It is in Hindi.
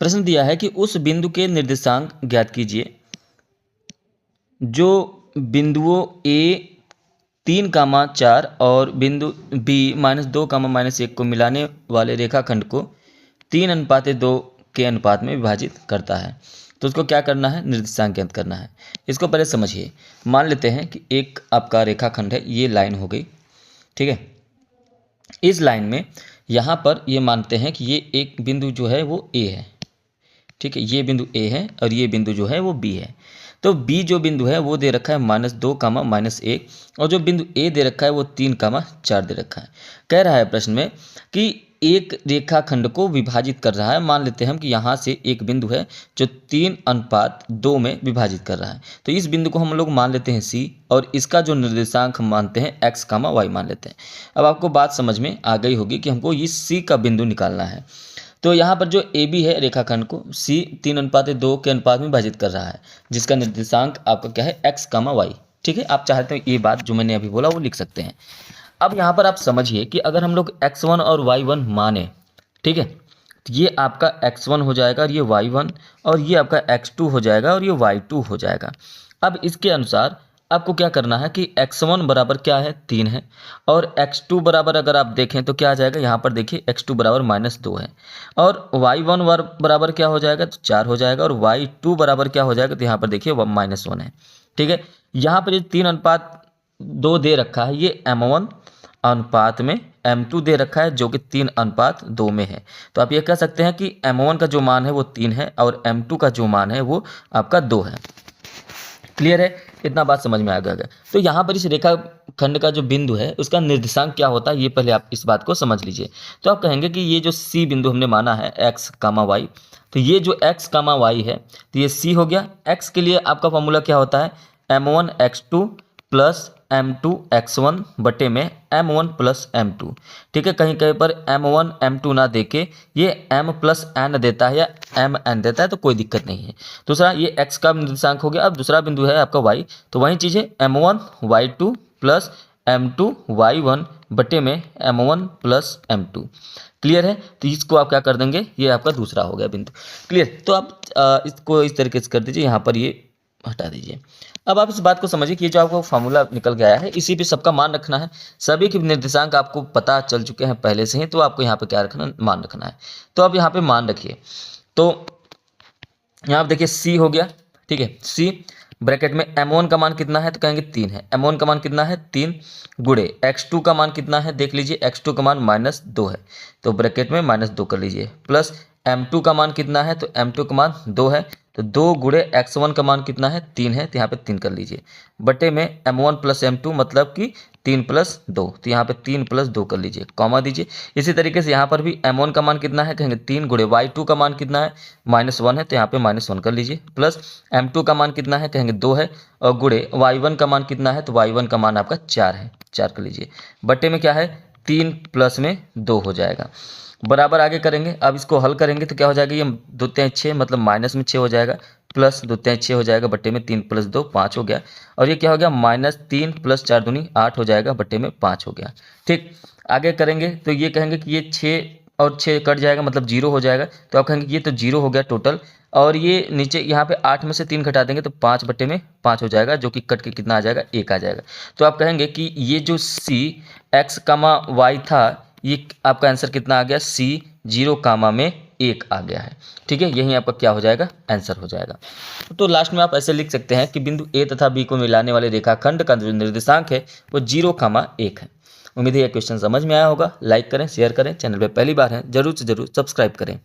प्रश्न दिया है कि उस बिंदु के निर्देशांक ज्ञात कीजिए जो बिंदुओं ए 3, 4 और बिंदु बी -2, -1 को मिलाने वाले रेखाखंड को 3:2 के अनुपात में विभाजित करता है। तो उसको क्या करना है, निर्देशांक ज्ञात करना है। इसको पहले समझिए। मान लेते हैं कि एक आपका रेखाखंड है, ये लाइन हो गई, ठीक है। इस लाइन में यहाँ पर ये मानते हैं कि ये एक बिंदु जो है वो ए है, ठीक है। ये बिंदु ए है और ये बिंदु जो है वो बी है। तो बी जो बिंदु है वो दे रखा है -2, -1 और जो बिंदु ए दे रखा है वो 3, 4 दे रखा है। कह रहा है प्रश्न में कि एक रेखाखंड को विभाजित कर रहा है। मान लेते हैं हम कि यहाँ से एक बिंदु है जो 3:2 में विभाजित कर रहा है। तो इस बिंदु को हम लोग मान लेते हैं सी और इसका जो निर्देशांक हम मानते हैं x, y मान लेते हैं। अब आपको बात समझ में आ गई होगी कि हमको इस सी का बिंदु निकालना है। तो यहाँ पर जो ए बी है रेखाखंड को सी 3:2 के अनुपात में विभाजित कर रहा है, जिसका निर्देशांक आपका क्या है x, y, ठीक है। आप चाहते हो ये बात जो मैंने अभी बोला वो लिख सकते हैं। अब यहाँ पर आप समझिए कि अगर हम लोग x1 और y1 माने, ठीक है, तो ये आपका x1 हो जाएगा और ये y1 और ये आपका x2 हो जाएगा और ये y2 हो जाएगा। अब इसके अनुसार आपको क्या करना है कि x1 बराबर क्या है, 3 है और x2 बराबर अगर आप देखें तो क्या आ जाएगा, यहाँ पर देखिए x2 बराबर -2 है और y1 बराबर क्या हो जाएगा, तो 4 हो जाएगा और y2 बराबर क्या हो जाएगा, तो यहाँ पर देखिए -1 है, ठीक है। यहाँ पर ये 3:2 दे रखा है, ये m1 अनुपात में m2 दे रखा है जो कि 3:2 में है। तो आप ये कह सकते हैं कि m1 का जो मान है वो 3 है और m2 का जो मान है वो आपका 2 है। क्लियर है, इतना बात समझ में आ गया। तो यहाँ पर इस रेखाखंड का जो बिंदु है उसका निर्देशांक क्या होता है, ये पहले आप इस बात को समझ लीजिए। तो आप कहेंगे कि ये जो सी बिंदु हमने माना है x, y, तो ये जो x, y है तो ये c हो गया। x के लिए आपका फॉर्मूला क्या होता है, m1 x2 plus m2 x1 बटे में m1 प्लस m2, ठीक है। कहीं कहीं पर m1 m2 ना देके ये m प्लस n देता है या mn देता है तो कोई दिक्कत नहीं है। दूसरा ये x का निर्देशांक हो गया। अब दूसरा बिंदु है आपका y, तो वही चीज़ है m1 y2 plus m2 y1 बटे में m1 प्लस m2। क्लियर है, तो इसको आप क्या कर देंगे, ये आपका दूसरा हो गया बिंदु। क्लियर, तो आप इसको इस तरीके से कर दीजिए, यहाँ पर ये हटा दीजिए। अब आप इस बात को समझिए कि ये जो आपको फार्मूला निकल गया है इसी पे सबका मान रखना है। सभी के निर्देशांक आपको पता चल चुके हैं पहले से ही, तो आपको यहाँ पे क्या रखना, मान रखना है। तो अब यहाँ पे मान रखिए, तो यहाँ पे देखिए सी हो गया, ठीक है। सी ब्रैकेट में m1 का मान कितना है, तो कहेंगे 3 है। m1 का मान कितना है, 3 गुणे x2 का मान कितना है, देख लीजिए x2 का मान -2 है, तो ब्रैकेट में -2 कर लीजिए, प्लस m2 का मान कितना है, तो m2 का मान 2 है, तो 2 गुणे x1 का मान कितना है, 3 है, तो यहाँ पे 3 कर लीजिए, बटे में m1 प्लस m2 मतलब कि 3 + 2, तो यहाँ पे 3 + 2 कर लीजिए, कॉमा दीजिए। इसी तरीके से यहाँ पर भी m1 का मान कितना है, कहेंगे 3 गुणे y2 का मान कितना है, -1 है, तो यहाँ पे -1 कर लीजिए, प्लस m2 का मान कितना है, कहेंगे 2 है, और गुणे y1 का मान कितना है, तो y1 का मान आपका 4 है, 4 कर लीजिए, बटे में क्या है 3 प्लस में 2 हो जाएगा, बराबर आगे करेंगे। अब इसको हल करेंगे तो क्या हो जाएगा, ये 2 3 6 मतलब माइनस में 6 हो जाएगा, प्लस 2 3 6 हो जाएगा, बट्टे में 3 + 2 5 हो गया, और ये क्या हो गया -3 + 4 दूनी 8 हो जाएगा, बट्टे में 5 हो गया। ठीक, आगे करेंगे तो ये कहेंगे कि ये 6 और 6 कट जाएगा मतलब 0 हो जाएगा, तो आप कहेंगे ये तो 0 हो गया टोटल, और ये नीचे यहाँ पे 8 में से 3 घटा देंगे तो 5 बट्टे में 5 हो जाएगा, जो कि कट के कितना आ जाएगा, 1 आ जाएगा। तो आप कहेंगे कि ये जो सी x, y था, ये आपका आंसर कितना आ गया, सी 0, में 1 आ गया है। ठीक है, यही आपका क्या हो जाएगा, आंसर हो जाएगा। तो लास्ट में आप ऐसे लिख सकते हैं कि बिंदु ए तथा बी को मिलाने वाले रेखाखंड का जो निर्देशांक है वो 0, 1 है। उम्मीद है ये क्वेश्चन समझ में आया होगा। लाइक करें, शेयर करें, चैनल पर पहली बार है जरूर से जरूर सब्सक्राइब करें।